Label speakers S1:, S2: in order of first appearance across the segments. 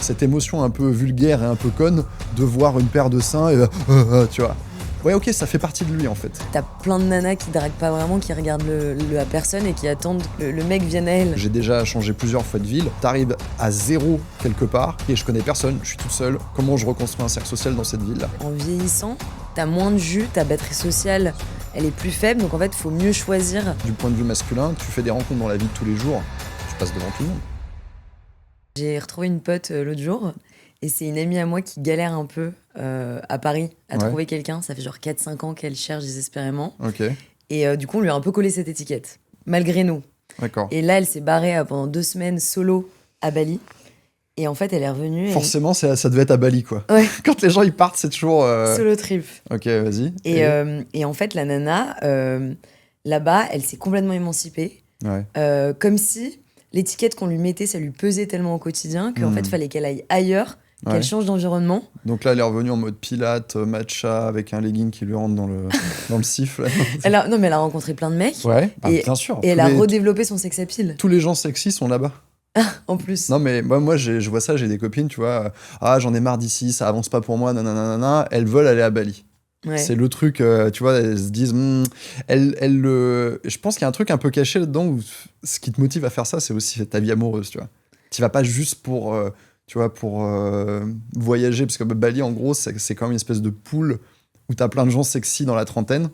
S1: cette émotion un peu vulgaire et un peu conne de voir une paire de seins et tu vois. Ouais, ok, ça fait partie de lui en fait.
S2: T'as plein de nanas qui draguent pas vraiment, qui regardent la personne et qui attendent que le mec vienne à elle.
S1: J'ai déjà changé plusieurs fois de ville. T'arrives à 0 quelque part et je connais personne, je suis toute seule. Comment je reconstruis un cercle social dans cette ville-là?
S2: En vieillissant, t'as moins de jus, ta batterie sociale, elle est plus faible, donc en fait, faut mieux choisir.
S1: Du point de vue masculin, tu fais des rencontres dans la vie de tous les jours, tu passes devant tout le monde.
S2: J'ai retrouvé une pote l'autre jour, et c'est une amie à moi qui galère un peu à Paris à trouver quelqu'un. Ça fait genre 4-5 ans qu'elle cherche désespérément.
S1: Ok.
S2: Et du coup, on lui a un peu collé cette étiquette, malgré nous.
S1: D'accord.
S2: Et là, elle s'est barrée pendant 2 semaines solo à Bali. Et en fait, elle est revenue.
S1: Forcément, ça devait être à Bali, quoi.
S2: Ouais.
S1: Quand les gens ils partent, c'est toujours.
S2: Solo trip.
S1: Ok, vas-y.
S2: Et en fait, la nana, là-bas, elle s'est complètement émancipée.
S1: Ouais.
S2: Comme si l'étiquette qu'on lui mettait, ça lui pesait tellement au quotidien qu'en fait, il fallait qu'elle aille ailleurs, qu'elle change d'environnement.
S1: Donc là, elle est revenue en mode pilate, matcha, avec un legging qui lui rentre dans le siffle.
S2: Non, mais elle a rencontré plein de mecs.
S1: Ouais, bien sûr.
S2: Et elle a redéveloppé son sex appeal.
S1: Tous les gens sexy sont là-bas.
S2: En plus.
S1: Non, mais moi je vois ça, j'ai des copines, tu vois. J'en ai marre d'ici, ça avance pas pour moi, nanana. Elles veulent aller à Bali.
S2: Ouais.
S1: C'est le truc, tu vois, elles se disent. Je pense qu'il y a un truc un peu caché là-dedans où ce qui te motive à faire ça, c'est aussi ta vie amoureuse, tu vois. Tu vas pas juste pour. Tu vois, pour voyager, parce que Bali, en gros, c'est quand même une espèce de pool où t'as plein de gens sexy dans la trentaine,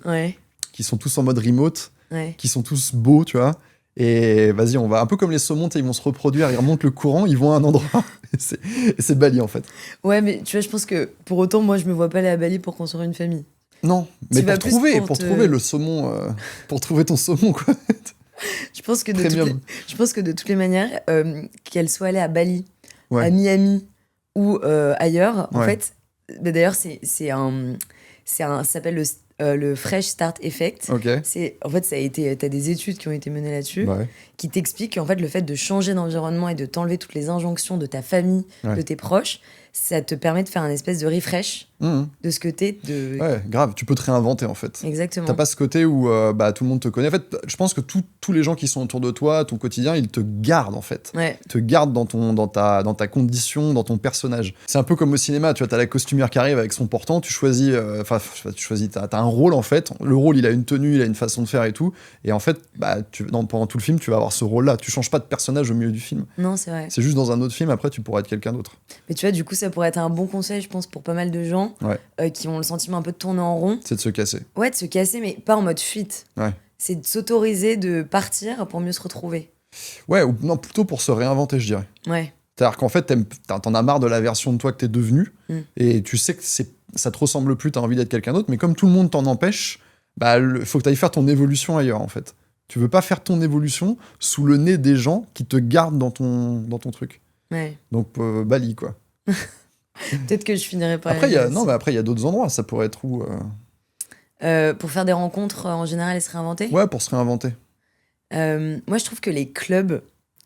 S1: qui sont tous en mode remote, qui sont tous beaux, tu vois. Et vas-y, on va un peu comme les saumons, ils vont se reproduire, ils remontent le courant, ils vont à un endroit. Et c'est Bali, en fait.
S2: Ouais, mais tu vois, je pense que pour autant, moi, je me vois pas aller à Bali pour construire une famille.
S1: Non, mais pour trouver le saumon, pour trouver ton saumon, quoi.
S2: Je pense que de toutes les manières, qu'elle soit allée à Bali, à Miami ou ailleurs, en fait, d'ailleurs, ça s'appelle le Fresh Start Effect. En fait, t'as des études qui ont été menées là-dessus, qui t'expliquent qu'en fait, le fait de changer d'environnement et de t'enlever toutes les injonctions de ta famille, de tes proches, ça te permet de faire un espèce de refresh de ce que t'es.
S1: Ouais, grave, tu peux te réinventer en fait.
S2: Exactement.
S1: T'as pas ce côté où tout le monde te connaît. En fait, je pense que tous les gens qui sont autour de toi, ton quotidien, ils te gardent en fait. Ils te gardent dans ta condition, dans ton personnage. C'est un peu comme au cinéma, tu vois, t'as la costumière qui arrive avec son portant, tu choisis, t'as un rôle en fait. Le rôle, il a une tenue, il a une façon de faire et tout. Et en fait, pendant tout le film, tu vas avoir ce rôle-là. Tu changes pas de personnage au milieu du film.
S2: Non, c'est vrai.
S1: C'est juste dans un autre film, après, tu pourras être quelqu'un d'autre.
S2: Mais tu vois, du coup, ça pourrait être un bon conseil, je pense, pour pas mal de gens qui ont le sentiment un peu de tourner en rond.
S1: C'est de se casser.
S2: Ouais, de se casser, mais pas en mode fuite. C'est de s'autoriser de partir pour mieux se retrouver.
S1: Ouais, ou non, plutôt pour se réinventer, je dirais.
S2: Ouais.
S1: C'est-à-dire qu'en fait, t'en as marre de la version de toi que t'es devenu, et tu sais que ça te ressemble plus, t'as envie d'être quelqu'un d'autre, mais comme tout le monde t'en empêche, faut que t'ailles faire ton évolution ailleurs, en fait. Tu veux pas faire ton évolution sous le nez des gens qui te gardent dans ton truc.
S2: Ouais.
S1: Donc, Bali, quoi.
S2: Peut-être que je finirai par...
S1: Après, il y a d'autres endroits, ça pourrait être où
S2: pour faire des rencontres, en général, et se réinventer.
S1: Ouais, pour se réinventer.
S2: Moi, je trouve que les clubs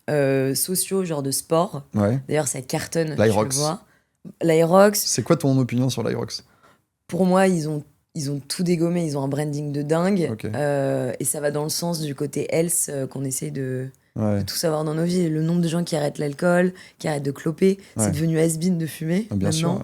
S2: sociaux, genre de sport, d'ailleurs, ça cartonne,
S1: l'Irox.
S2: tu le vois. L'Irox...
S1: C'est quoi ton opinion sur l'Irox ?
S2: Pour moi, ils ont tout dégommé, ils ont un branding de dingue. Et ça va dans le sens du côté health qu'on essaye de tout savoir dans nos vies. Le nombre de gens qui arrêtent l'alcool, qui arrêtent de cloper, c'est devenu has-been de fumer.
S1: Bien sûr.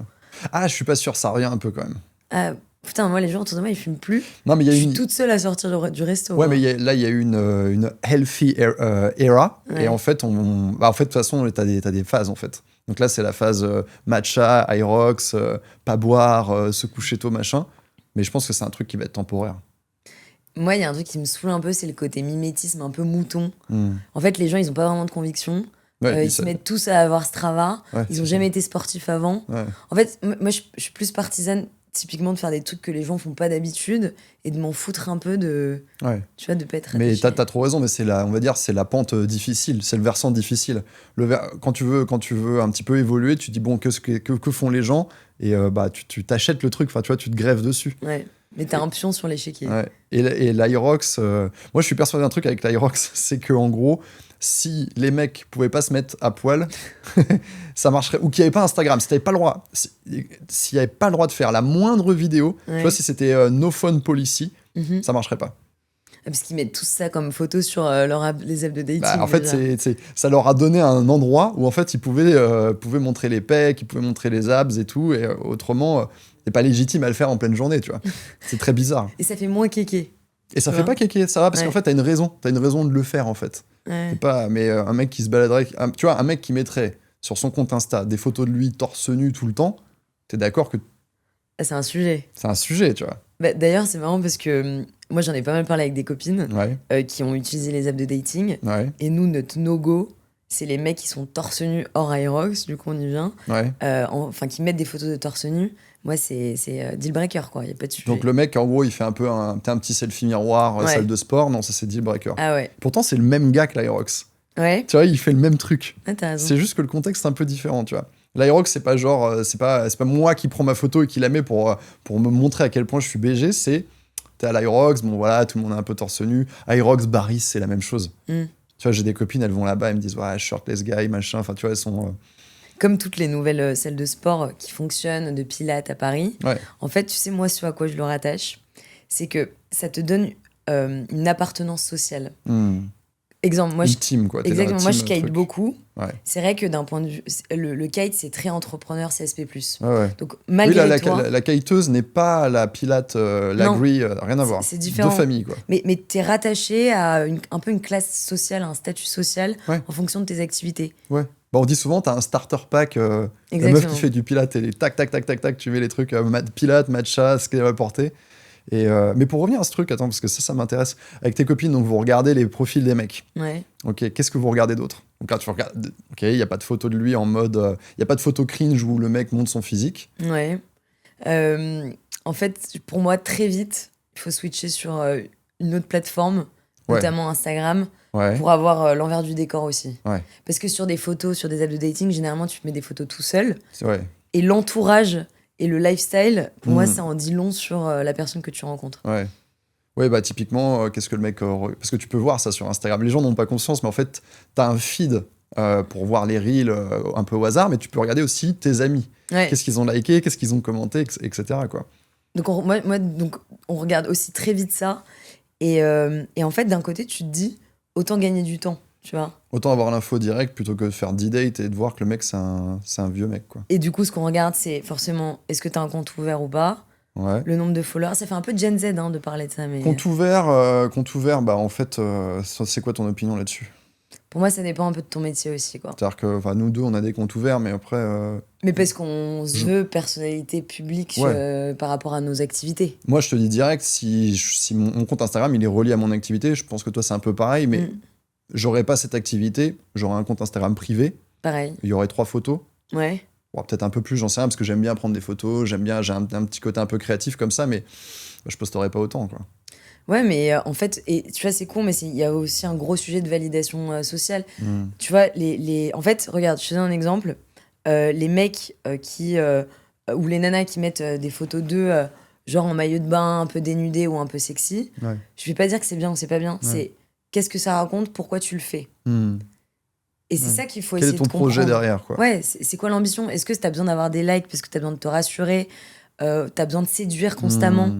S1: Je suis pas sûr, ça revient un peu quand même.
S2: Putain, moi, les gens autour de moi, ils fument plus.
S1: Non, mais je
S2: suis toute seule à sortir du resto.
S1: Ouais, mais il y a eu une healthy era. Et en fait, de toute façon, t'as des phases, en fait. Donc là, c'est la phase matcha, Irox, pas boire, se coucher tôt, machin. Mais je pense que c'est un truc qui va être temporaire.
S2: Moi, il y a un truc qui me saoule un peu, c'est le côté mimétisme un peu mouton. En fait, les gens, ils ont pas vraiment de conviction. Ils se mettent tous à avoir Strava. Ils ont jamais été sportifs avant. En fait, moi, je suis plus partisane, typiquement, de faire des trucs que les gens font pas d'habitude et de m'en foutre un peu de... Tu vois, de pas être attaché.
S1: Mais t'as trop raison, mais on va dire, c'est la pente difficile, c'est le versant difficile. Quand tu veux un petit peu évoluer, tu dis, bon, que font les gens ? Et tu t'achètes le truc, tu vois, tu te grèves dessus.
S2: Ouais, mais t'as un pion sur l'échiquier.
S1: Et l'Irox, moi je suis persuadé d'un truc avec l'Irox, c'est que en gros, si les mecs pouvaient pas se mettre à poil, ça marcherait. Ou qu'il n'y avait pas Instagram, s'il n'y avait pas le droit de faire la moindre vidéo, tu vois, si c'était no phone policy, ça marcherait pas.
S2: Parce qu'ils mettent tout ça comme photo sur les apps de dating.
S1: En fait, ça leur a donné un endroit où en fait ils pouvaient montrer les pecs, ils pouvaient montrer les abs et tout, et autrement, c'est pas légitime à le faire en pleine journée, tu vois. C'est très bizarre.
S2: Et ça fait moins kéké.
S1: Et ça fait pas kéké, ça va, parce qu'en fait, t'as une raison de le faire, en fait. C'est pas, mais un mec qui se baladerait, tu vois, un mec qui mettrait sur son compte Insta des photos de lui torse nu tout le temps, t'es d'accord que...
S2: C'est un sujet.
S1: C'est un sujet, tu vois.
S2: D'ailleurs, c'est marrant parce que moi, j'en ai pas mal parlé avec des copines qui ont utilisé les apps de dating. Et nous, notre no-go, c'est les mecs qui sont torse nu hors Aerox, du coup, on y vient. Enfin, qui mettent des photos de torse nu. Moi, c'est deal breaker, quoi. Y a pas de sujet.
S1: Donc, le mec, en gros, il fait un peu un petit selfie miroir, salle de sport. Non, ça, c'est deal breaker.
S2: Ah ouais.
S1: Pourtant, c'est le même gars que l'Aerox.
S2: Ouais.
S1: Tu vois, il fait le même truc.
S2: Ah, t'as raison.
S1: C'est juste que le contexte est un peu différent, tu vois. L'Aerox, c'est pas genre, c'est pas moi qui prends ma photo et qui la mets pour me montrer à quel point je suis BG. C'est, t'es à l'Aerox, bon voilà, tout le monde est un peu torse nu. Aerox, Barris, c'est la même chose. Tu vois, j'ai des copines, elles vont là-bas, elles me disent, ouais, shirtless guy, machin. Enfin, tu vois, elles sont.
S2: Comme toutes les nouvelles salles de sport qui fonctionnent, de Pilates à Paris. En fait, tu sais, moi, ce à quoi je le rattache, c'est que ça te donne une appartenance sociale. Exemple, moi,
S1: team, quoi.
S2: Exactement, moi je kite beaucoup. C'est vrai que d'un point de vue, le kite c'est très entrepreneur, CSP+. Donc malgré toi,
S1: la kiteuse n'est pas la Pilate, l'agri, rien à voir.
S2: C'est différent.
S1: Deux familles, quoi.
S2: Mais t'es rattaché à un peu une classe sociale, un statut social en fonction de tes activités.
S1: Ouais. On dit souvent, t'as un starter pack, la meuf qui fait du Pilate, et tac, tac, tac, tac, tac, tu mets les trucs Pilate, matcha, ce qu'elle va porter. Mais pour revenir à ce truc, attends, parce que ça m'intéresse. Avec tes copines, donc vous regardez les profils des mecs. Ok, qu'est-ce que vous regardez d'autre? Donc là, tu regardes. Ok, il n'y a pas de photo de lui en mode. Il n'y a pas de photo cringe où le mec montre son physique.
S2: En fait, pour moi, très vite, il faut switcher sur une autre plateforme, notamment Instagram, pour avoir l'envers du décor aussi. Parce que sur des photos, sur des apps de dating, généralement, tu mets des photos tout seul. Et l'entourage. Et le lifestyle, pour moi, ça en dit long sur la personne que tu rencontres.
S1: Ouais, bah typiquement, qu'est-ce que le mec... parce que tu peux voir ça sur Instagram. Les gens n'ont pas conscience, mais en fait, t'as un feed pour voir les reels un peu au hasard, mais tu peux regarder aussi tes amis. Qu'est-ce qu'ils ont liké, qu'est-ce qu'ils ont commenté, etc. quoi.
S2: Donc, donc, on regarde aussi très vite ça. Et en fait, d'un côté, tu te dis, autant gagner du temps. Tu vois.
S1: Autant avoir l'info direct plutôt que de faire 10 dates et de voir que le mec, c'est un vieux mec, quoi.
S2: Et du coup, ce qu'on regarde, c'est forcément, est-ce que t'as un compte ouvert ou pas? Le nombre de followers. Ça fait un peu Gen Z de parler de ça. Mais...
S1: Compte ouvert, bah en fait, c'est quoi ton opinion là-dessus?
S2: Pour moi, ça dépend un peu de ton métier aussi, quoi.
S1: C'est-à-dire que nous deux, on a des comptes ouverts, mais après...
S2: Mais parce qu'on se veut personnalité publique par rapport à nos activités.
S1: Moi, je te dis direct, si mon compte Instagram, il est relié à mon activité, je pense que toi, c'est un peu pareil, mais... J'aurais pas cette activité, j'aurais un compte Instagram privé.
S2: Pareil.
S1: Il y aurait 3 photos. Bon, peut-être un peu plus, j'en sais rien, parce que j'aime bien prendre des photos, j'ai un petit côté un peu créatif comme ça, mais je posterais pas autant, quoi.
S2: Ouais, mais en fait, et tu vois, c'est con, mais il y a aussi un gros sujet de validation sociale. Tu vois, en fait, regarde, je te donne un exemple. Les mecs ou les nanas qui mettent des photos d'eux, genre en maillot de bain, un peu dénudé ou un peu sexy, je vais pas dire que c'est bien ou c'est pas bien, c'est... Qu'est-ce que ça raconte? Pourquoi tu le fais? Et c'est ça qu'il faut essayer de comprendre.
S1: Quel est ton projet derrière, quoi?
S2: Ouais, c'est quoi l'ambition? Est-ce que tu as besoin d'avoir des likes parce que tu as besoin de te rassurer? Tu as besoin de séduire constamment?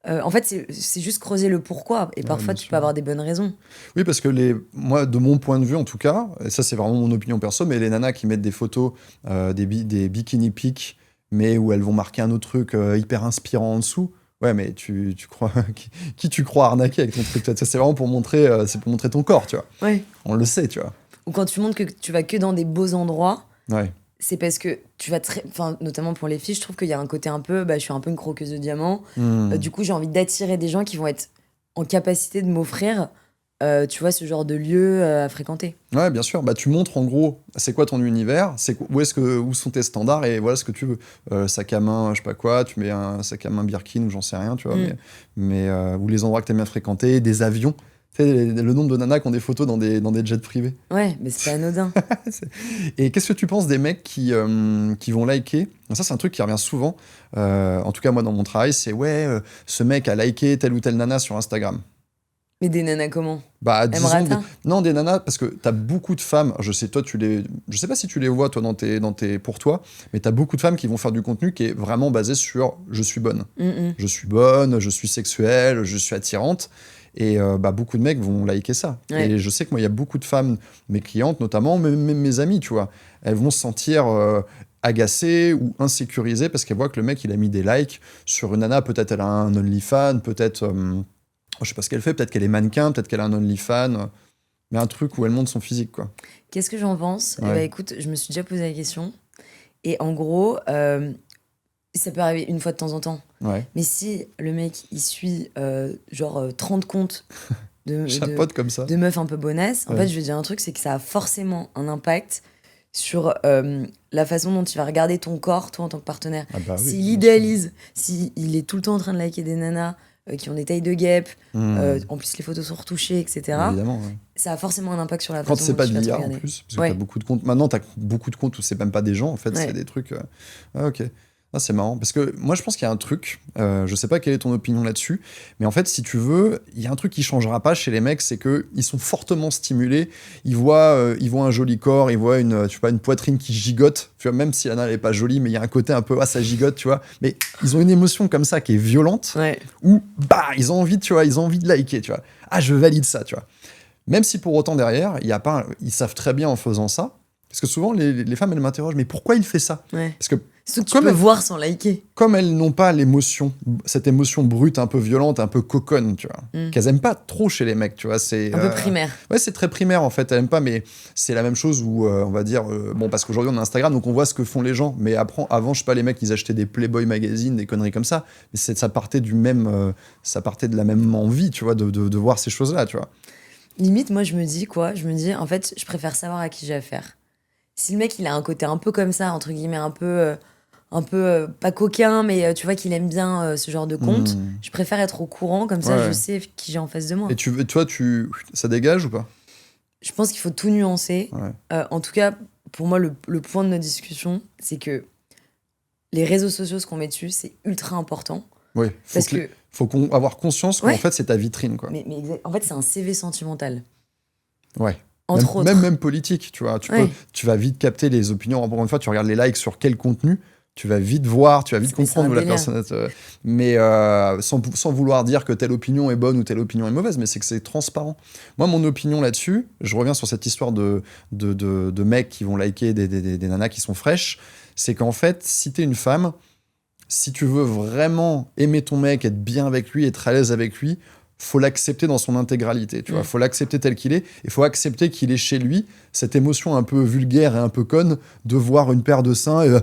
S2: En fait, c'est juste creuser le pourquoi. Et parfois, tu peux avoir des bonnes raisons.
S1: Oui, parce que moi, de mon point de vue, en tout cas, et ça, c'est vraiment mon opinion perso, mais les nanas qui mettent des photos, des bikini pics, mais où elles vont marquer un autre truc hyper inspirant en dessous... Ouais, mais tu crois... qui tu crois arnaquer avec ton truc? C'est vraiment pour montrer ton corps, tu vois. On le sait, tu vois.
S2: Ou quand tu montres que tu vas que dans des beaux endroits, c'est parce que tu vas enfin, notamment pour les filles, je trouve qu'il y a un côté un peu... je suis un peu une croqueuse de diamants. Du coup, j'ai envie d'attirer des gens qui vont être en capacité de m'offrir... tu vois, ce genre de lieu à fréquenter.
S1: Ouais, bien sûr. Tu montres en gros, c'est quoi ton univers, où sont tes standards et voilà ce que tu veux. Sac à main, je sais pas quoi, tu mets un sac à main Birkin ou j'en sais rien, tu vois. Ou les endroits que t'aimes bien fréquenter, des avions. Tu sais, le nombre de nanas qui ont des photos dans des jets privés.
S2: Ouais, mais c'est pas anodin.
S1: Et qu'est-ce que tu penses des mecs qui vont liker? Ça, c'est un truc qui revient souvent. En tout cas, moi, dans mon travail, c'est ce mec a liké telle ou telle nana sur Instagram.
S2: Mais des nanas comment?
S1: Disons non, des nanas, parce que t'as beaucoup de femmes, je sais pas si tu les vois toi pour toi, mais t'as beaucoup de femmes qui vont faire du contenu qui est vraiment basé sur je suis bonne. Je suis bonne, je suis sexuelle, je suis attirante. Et beaucoup de mecs vont liker ça.
S2: Ouais.
S1: Et je sais que moi, il y a beaucoup de femmes, mes clientes notamment, même mes amies, tu vois, elles vont se sentir agacées ou insécurisées parce qu'elles voient que le mec, il a mis des likes sur une nana. Peut-être elle a un OnlyFans, peut-être, je sais pas ce qu'elle fait, peut-être qu'elle est mannequin, peut-être qu'elle a un OnlyFans, mais un truc où elle montre son physique, quoi.
S2: Qu'est-ce que j'en pense ? Écoute, je me suis déjà posé la question. Et en gros, ça peut arriver une fois de temps en temps.
S1: Ouais.
S2: Mais si le mec, il suit 30 comptes
S1: comme ça.
S2: de meufs un peu bonasses, en fait, je vais dire un truc, c'est que ça a forcément un impact sur la façon dont tu vas regarder ton corps, toi, en tant que partenaire. S'il idéalise, s'il est tout le temps en train de liker des nanas qui ont des tailles de guêpe, en plus les photos sont retouchées, etc.
S1: Évidemment,
S2: ça a forcément un impact sur la
S1: façon
S2: dont tu vas te
S1: pas de
S2: regarder.
S1: l'IA en plus, parce que t'as beaucoup de comptes. Maintenant, t'as beaucoup de comptes où c'est même pas des gens, en fait, c'est des trucs... ok. Ah, c'est marrant, parce que moi je pense qu'il y a un truc, je sais pas quelle est ton opinion là-dessus, mais en fait si tu veux, il y a un truc qui changera pas chez les mecs, c'est qu'ils sont fortement stimulés, ils voient un joli corps, ils voient une poitrine qui gigote, tu vois, même si la nana elle est pas jolie, mais il y a un côté un peu, ça gigote, tu vois, mais ils ont une émotion comme ça qui est violente, où ils ont envie, tu vois, ils ont envie de liker, tu vois, je valide ça, tu vois. Même si pour autant derrière, ils savent très bien en faisant ça, parce que souvent les femmes elles m'interrogent, mais pourquoi il fait ça ? Parce que
S2: tu peux voir sans liker.
S1: Comme elles n'ont pas l'émotion, cette émotion brute, un peu violente, un peu coconne, tu vois, qu'elles aiment pas trop chez les mecs, tu vois, c'est...
S2: Un peu primaire.
S1: Ouais, c'est très primaire, en fait, elles aiment pas, mais c'est la même chose où, on va dire, parce qu'aujourd'hui on a Instagram, donc on voit ce que font les gens, mais avant, je sais pas, les mecs, ils achetaient des Playboy magazine, des conneries comme ça, mais ça partait de la même envie, tu vois, de voir ces choses-là, tu vois.
S2: Limite, moi, je me dis, en fait, je préfère savoir à qui j'ai affaire. Si le mec, il a un côté un peu comme ça, entre guillemets, un peu pas coquin, mais tu vois qu'il aime bien ce genre de compte, je préfère être au courant, comme ça je sais qui j'ai en face de moi.
S1: Et toi, ça dégage ou pas ?
S2: Je pense qu'il faut tout nuancer. En tout cas, pour moi, le point de notre discussion, c'est que les réseaux sociaux, ce qu'on met dessus, c'est ultra important.
S1: Oui, faut avoir conscience qu'en fait, c'est ta vitrine, quoi.
S2: Mais en fait, c'est un CV sentimental.
S1: Ouais.
S2: Entre autres.
S1: Même politique, tu vois. Tu vas vite capter les opinions. Encore une fois, tu regardes les likes sur quel contenu, tu vas vite voir, tu vas vite comprendre où la personne est. Mais sans vouloir dire que telle opinion est bonne ou telle opinion est mauvaise, mais c'est que c'est transparent. Moi, mon opinion là-dessus, je reviens sur cette histoire de mecs qui vont liker des nanas qui sont fraîches, c'est qu'en fait, si t'es une femme, si tu veux vraiment aimer ton mec, être bien avec lui, être à l'aise avec lui, faut l'accepter dans son intégralité, tu vois. Faut l'accepter tel qu'il est, et faut accepter qu'il est chez lui, cette émotion un peu vulgaire et un peu conne de voir une paire de seins et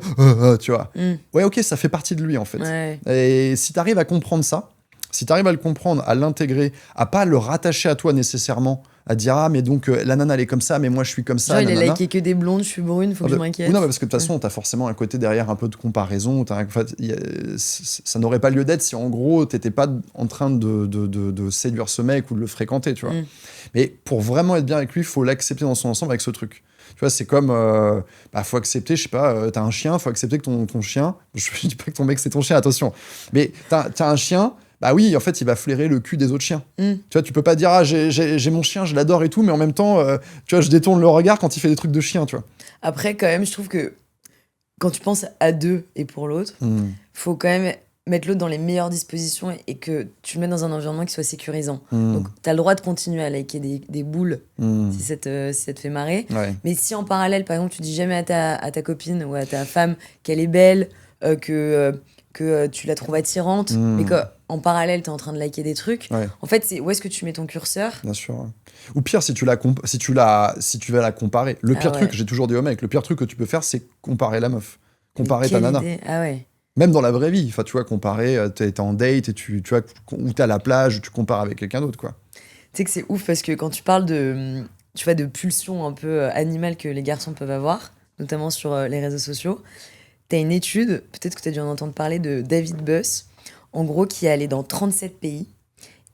S1: tu vois. Ouais, ok, ça fait partie de lui, en fait.
S2: Ouais.
S1: Et si t'arrives à comprendre ça, si t'arrives à le comprendre, à l'intégrer, à pas le rattacher à toi nécessairement, à dire mais donc la nana elle est comme ça, mais moi je suis comme ça.
S2: Genre il a liké que des blondes, je suis brune, faut que je m'inquiète.
S1: Oui, non, mais parce que de toute façon, t'as forcément un côté derrière un peu de comparaison. Ça n'aurait pas lieu d'être si en gros t'étais pas en train de séduire ce mec ou de le fréquenter, tu vois. Mais pour vraiment être bien avec lui, faut l'accepter dans son ensemble avec ce truc. Tu vois, c'est comme, faut accepter, je sais pas, t'as un chien, faut accepter que ton chien, je dis pas que ton mec c'est ton chien, attention, mais t'as un chien. Bah oui, en fait, il va flairer le cul des autres chiens. Tu vois, tu peux pas dire j'ai mon chien, je l'adore et tout, mais en même temps, tu vois, je détourne le regard quand il fait des trucs de chien, tu vois.
S2: Après, quand même, je trouve que quand tu penses à deux et pour l'autre, faut quand même mettre l'autre dans les meilleures dispositions et que tu le mets dans un environnement qui soit sécurisant. Donc, t'as le droit de continuer à liker des boules si ça te fait marrer. Mais si en parallèle, par exemple, tu dis jamais à ta copine ou à ta femme qu'elle est belle, que tu la trouves attirante, mais qu'en parallèle, t'es en train de liker des trucs. En fait, c'est où est-ce que tu mets ton curseur ?
S1: Bien sûr. Ouais. Ou pire, si tu vas la comparer. Le pire truc, j'ai toujours dit aux mecs, le pire truc que tu peux faire, c'est comparer la meuf. Comparer ta nana.
S2: Ah ouais.
S1: Même dans la vraie vie. Enfin, tu vois, comparer, t'es en date, et tu vois, ou t'es à la plage, tu compares avec quelqu'un d'autre, quoi.
S2: Tu sais que c'est ouf parce que quand tu parles de pulsions un peu animales que les garçons peuvent avoir, notamment sur les réseaux sociaux, t'as une étude, peut-être que t'as dû en entendre parler, de David Buss, en gros, qui est allé dans 37 pays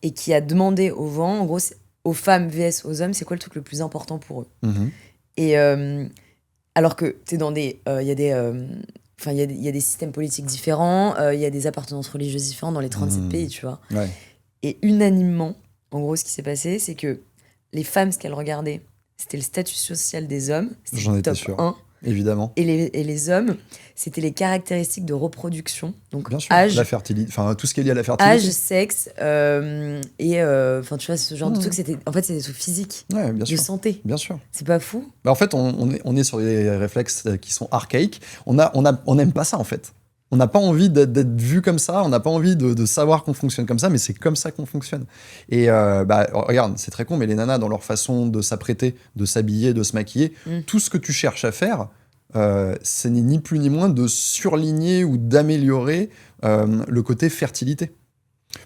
S2: et qui a demandé aux gens, en gros, aux femmes vs aux hommes, c'est quoi le truc le plus important pour eux. Et alors que t'es dans des... Il y a des systèmes politiques différents, il y a des appartenances religieuses différentes dans les 37 pays, tu vois. Et unanimement, en gros, ce qui s'est passé, c'est que les femmes, ce qu'elles regardaient, c'était le statut social des hommes, c'était le top 1.
S1: Évidemment.
S2: Et les hommes, c'était les caractéristiques de reproduction. Donc,
S1: bien sûr.
S2: âge,
S1: la fertilité, enfin, tout ce qui est lié à la fertilité.
S2: âge, sexe, et enfin, tu vois, ce genre de trucs, c'était des trucs physiques,
S1: Ouais, bien
S2: de
S1: sûr.
S2: santé.
S1: Bien sûr.
S2: C'est pas fou?
S1: Bah, en fait, on est sur des réflexes qui sont archaïques. On n'aime pas ça, en fait. On n'a pas envie d'être vu comme ça, on n'a pas envie de savoir qu'on fonctionne comme ça, mais c'est comme ça qu'on fonctionne. Et regarde, c'est très con, mais les nanas, dans leur façon de s'apprêter, de s'habiller, de se maquiller, tout ce que tu cherches à faire, ce n'est ni plus ni moins de surligner ou d'améliorer le côté fertilité.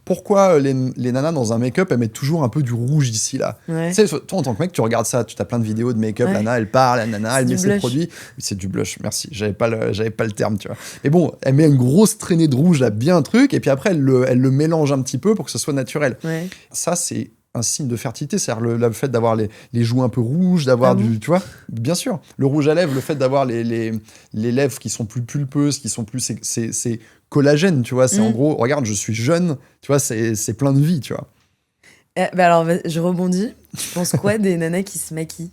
S1: Pourquoi les nanas dans un make-up, elles mettent toujours un peu du rouge ici, là?
S2: Ouais.
S1: Tu sais, toi, en tant que mec, tu regardes ça, tu as plein de vidéos de make-up, la nana, elle parle, la nana, elle met ses produits. C'est du blush, merci. J'avais pas le terme, tu vois. Mais bon, elle met une grosse traînée de rouge, là, bien truc, et puis après, elle le mélange un petit peu pour que ce soit naturel.
S2: Ouais.
S1: Ça, c'est un signe de fertilité, c'est-à-dire le fait d'avoir les joues un peu rouges, d'avoir du... Tu vois, bien sûr. Le rouge à lèvres, le fait d'avoir les lèvres qui sont plus pulpeuses, qui sont plus... C'est collagène, tu vois. C'est en gros, regarde, je suis jeune, tu vois, c'est plein de vie, tu vois.
S2: Alors, je rebondis. Tu penses quoi des nanas qui se maquillent?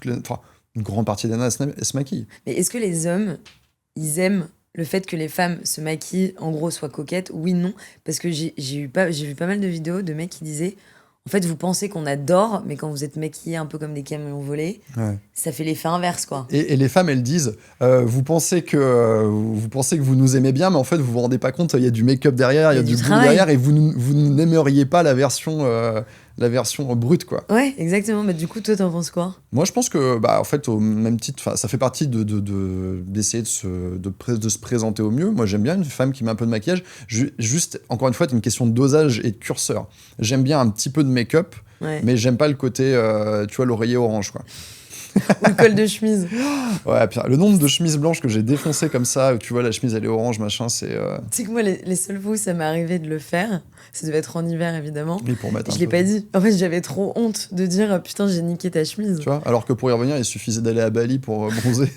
S1: Une grande partie des nanas se maquillent.
S2: Mais est-ce que les hommes, ils aiment le fait que les femmes se maquillent, en gros, soient coquettes? Oui, non. Parce que j'ai vu pas mal de vidéos de mecs qui disaient, en fait, vous pensez qu'on adore, mais quand vous êtes maquillés un peu comme des camions volés, ça fait l'effet inverse, quoi.
S1: Et les femmes, elles disent, vous pensez que vous nous aimez bien, mais en fait, vous vous rendez pas compte, il y a du make-up derrière, il y a du boulot derrière, et vous n'aimeriez pas la version brute, quoi.
S2: Ouais, exactement. Mais du coup, toi, t'en penses quoi?
S1: Moi, je pense que, en fait, au même titre, ça fait partie d'essayer de se présenter au mieux. Moi, j'aime bien une femme qui met un peu de maquillage. Juste, encore une fois, c'est une question de dosage et de curseur. J'aime bien un petit peu de make-up, mais j'aime pas le côté, tu vois, l'oreiller orange, quoi.
S2: Ou le col de chemise.
S1: Ouais, puis le nombre de chemises blanches que j'ai défoncées comme ça, où tu vois, la chemise, elle est orange, machin, c'est...
S2: Tu sais que moi, les seules fois où ça m'est arrivé de le faire, ça devait être en hiver, évidemment.
S1: Oui, pour mettre
S2: je l'ai pas dit. En fait, j'avais trop honte de dire, putain, j'ai niqué ta chemise.
S1: Tu vois, alors que pour y revenir, il suffisait d'aller à Bali pour bronzer.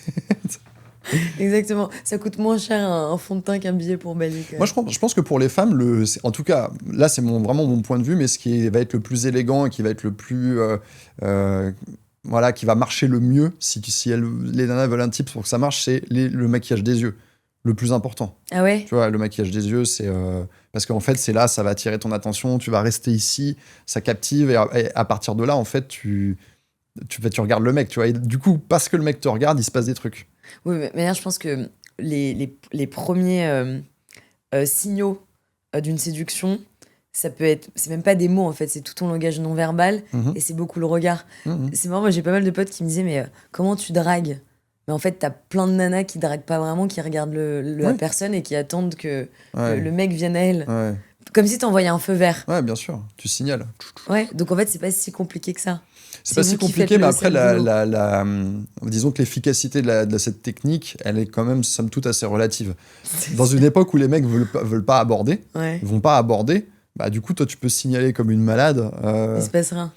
S2: Exactement. Ça coûte moins cher un fond de teint qu'un billet pour Bali.
S1: Moi, je pense que pour les femmes, en tout cas, là, c'est vraiment mon point de vue, mais ce qui va être le plus élégant et qui va être le plus... voilà, qui va marcher le mieux, si les nanas veulent un type pour que ça marche, c'est le maquillage des yeux. Le plus important.
S2: Ah ouais?
S1: Tu vois, le maquillage des yeux, c'est... parce qu'en fait, c'est là, ça va attirer ton attention, tu vas rester ici, ça captive, et à partir de là, en fait, tu regardes le mec, tu vois. Et du coup, parce que le mec te regarde, il se passe des trucs.
S2: Oui, mais je pense que les premiers signaux d'une séduction, ça peut être... C'est même pas des mots, en fait, c'est tout ton langage non-verbal, et c'est beaucoup le regard. C'est marrant, moi, j'ai pas mal de potes qui me disaient, mais comment tu dragues? Mais en fait, t'as plein de nanas qui draguent pas vraiment, qui regardent la personne et qui attendent que le mec vienne à elle.
S1: Ouais.
S2: Comme si t'envoyais un feu vert.
S1: Ouais, bien sûr, tu signales.
S2: Ouais, donc en fait, c'est pas si compliqué que ça.
S1: C'est pas si compliqué, mais après, disons que l'efficacité de cette technique, elle est quand même, somme toute, assez relative. Dans une époque où les mecs veulent pas aborder, vont pas aborder, bah du coup, toi, tu peux signaler comme une malade.
S2: Il se passe rien.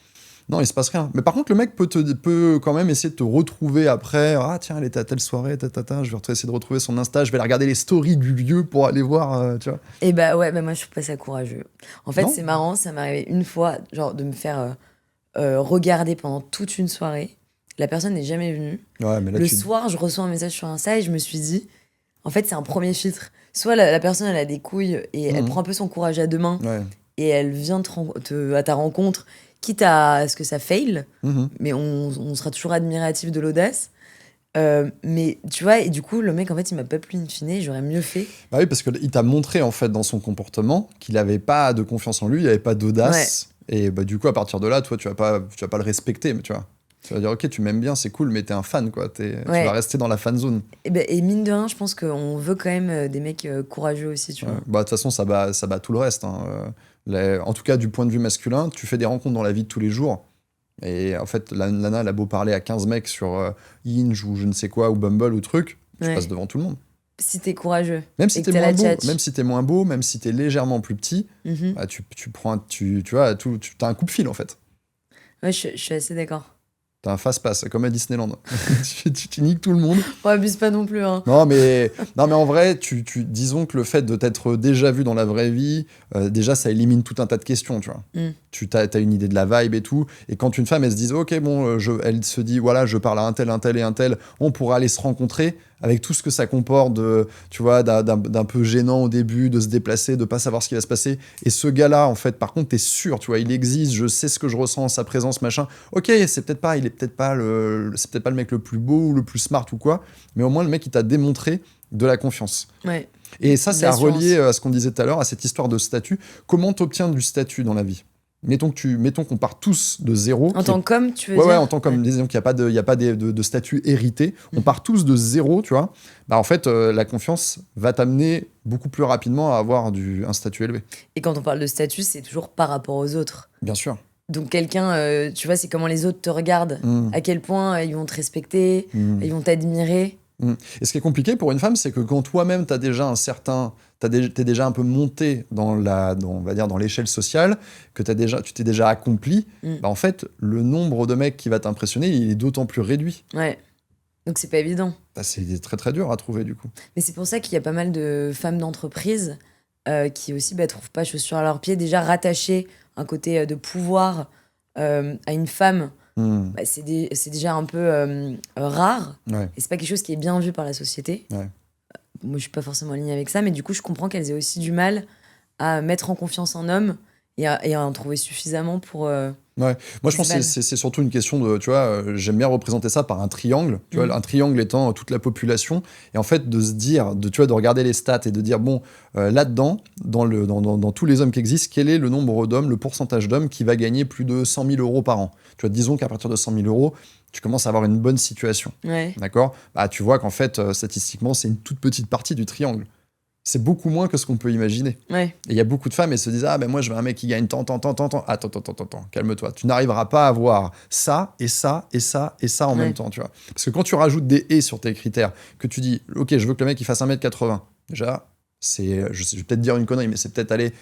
S1: Non, il se passe rien. Mais par contre, le mec peut quand même essayer de te retrouver après. Ah, tiens, elle était à telle soirée, je vais essayer de retrouver son Insta, je vais aller regarder les stories du lieu pour aller voir, tu vois.
S2: Et ouais, moi, je trouve pas ça courageux. En fait, c'est marrant, ça m'est arrivé une fois, genre, de me faire regarder pendant toute une soirée. La personne n'est jamais venue.
S1: Ouais, mais là,
S2: le soir, je reçois un message sur Insta et je me suis dit, en fait, c'est un premier filtre. Soit la personne, elle a des couilles et elle prend un peu son courage à deux mains et elle vient à ta rencontre, quitte à ce que ça fail, mais on sera toujours admiratif de l'audace. Mais tu vois, et du coup, le mec, en fait, il m'a pas plu in fine, j'aurais mieux fait.
S1: Bah oui, parce qu'il t'a montré, en fait, dans son comportement, qu'il avait pas de confiance en lui, il avait pas d'audace. Et bah, du coup, à partir de là, toi, tu vas pas le respecter, mais tu vois. Tu vas dire, ok, tu m'aimes bien, c'est cool, mais t'es un fan, quoi. Tu vas rester dans la fan zone.
S2: Et mine de rien, je pense qu'on veut quand même des mecs courageux aussi, tu vois.
S1: Bah, de toute façon, ça bat tout le reste. Hein. En tout cas, du point de vue masculin, tu fais des rencontres dans la vie de tous les jours. Et en fait, la nana, elle a beau parler à 15 mecs sur Hinge ou je ne sais quoi, ou Bumble ou truc, tu passes devant tout le monde.
S2: Si t'es courageux.
S1: Même si t'es moins beau, même si t'es légèrement plus petit, tu prends, tu vois, t'as un coup de fil, en fait.
S2: Ouais, je suis assez d'accord.
S1: T'as un fast-pass, comme à Disneyland. tu niques tout le monde.
S2: On abuse pas non plus. Hein.
S1: Non, mais en vrai, disons que le fait de t'être déjà vu dans la vraie vie, déjà, ça élimine tout un tas de questions, tu vois. Tu as une idée de la vibe et tout. Et quand une femme, elle se dit, ok, bon, elle se dit, voilà, je parle à un tel et un tel, on pourra aller se rencontrer avec tout ce que ça comporte, tu vois, d'un peu gênant au début, de se déplacer, de pas savoir ce qui va se passer. Et ce gars-là, en fait, par contre, t'es sûr, tu vois, il existe, je sais ce que je ressens en sa présence, machin. Ok, c'est peut-être pas le mec le plus beau ou le plus smart ou quoi, mais au moins le mec, il t'a démontré de la confiance.
S2: Ouais.
S1: Et ça, c'est à relier à ce qu'on disait tout à l'heure, à cette histoire de statut. Comment t'obtiens du statut dans la vie ? Mettons qu'on part tous de zéro.
S2: En tant qu'homme, tu veux dire ?
S1: Ouais, en tant qu'homme. Disons qu'il n'y a pas de statut hérité. On part tous de zéro, tu vois. Bah, en fait, la confiance va t'amener beaucoup plus rapidement à avoir un statut élevé.
S2: Et quand on parle de statut, c'est toujours par rapport aux autres.
S1: Bien sûr.
S2: Donc quelqu'un, tu vois, c'est comment les autres te regardent. À quel point ils vont te respecter, ils vont t'admirer.
S1: Et ce qui est compliqué pour une femme, c'est que quand toi-même, t'es déjà un peu monté on va dire dans l'échelle sociale, que tu t'es déjà accompli, bah en fait, le nombre de mecs qui va t'impressionner, il est d'autant plus réduit.
S2: Ouais. Donc c'est pas évident.
S1: Bah, c'est très très dur à trouver du coup.
S2: Mais c'est pour ça qu'il y a pas mal de femmes d'entreprise qui aussi trouvent pas chaussures à leurs pieds, déjà rattachées un côté de pouvoir à une femme. C'est déjà un peu rare.
S1: Ouais.
S2: Et c'est pas quelque chose qui est bien vu par la société.
S1: Ouais.
S2: Moi, je suis pas forcément alignée avec ça, mais du coup, je comprends qu'elles aient aussi du mal à mettre en confiance un homme et à en trouver suffisamment pour...
S1: Ouais. Moi, je pense que c'est surtout une question de, tu vois, j'aime bien représenter ça par un triangle, tu vois, un triangle étant toute la population, et en fait, de se dire, tu vois, de regarder les stats et de dire, bon, là-dedans, dans tous les hommes qui existent, quel est le nombre d'hommes, le pourcentage d'hommes qui va gagner plus de 100 000 euros par an ? Tu vois, disons qu'à partir de 100 000 euros, tu commences à avoir une bonne situation.
S2: Ouais.
S1: D'accord ? Bah, tu vois qu'en fait, statistiquement, c'est une toute petite partie du triangle. C'est beaucoup moins que ce qu'on peut imaginer.
S2: Ouais.
S1: Et il y a beaucoup de femmes, elles se disent, ah ben moi je veux un mec qui gagne tant. Attends, calme-toi. Tu n'arriveras pas à avoir ça et ça et ça et ça en même temps, tu vois. Parce que quand tu rajoutes des et sur tes critères, que tu dis, ok, je veux que le mec il fasse 1m80, déjà, je vais peut-être dire une connerie, mais c'est peut-être aller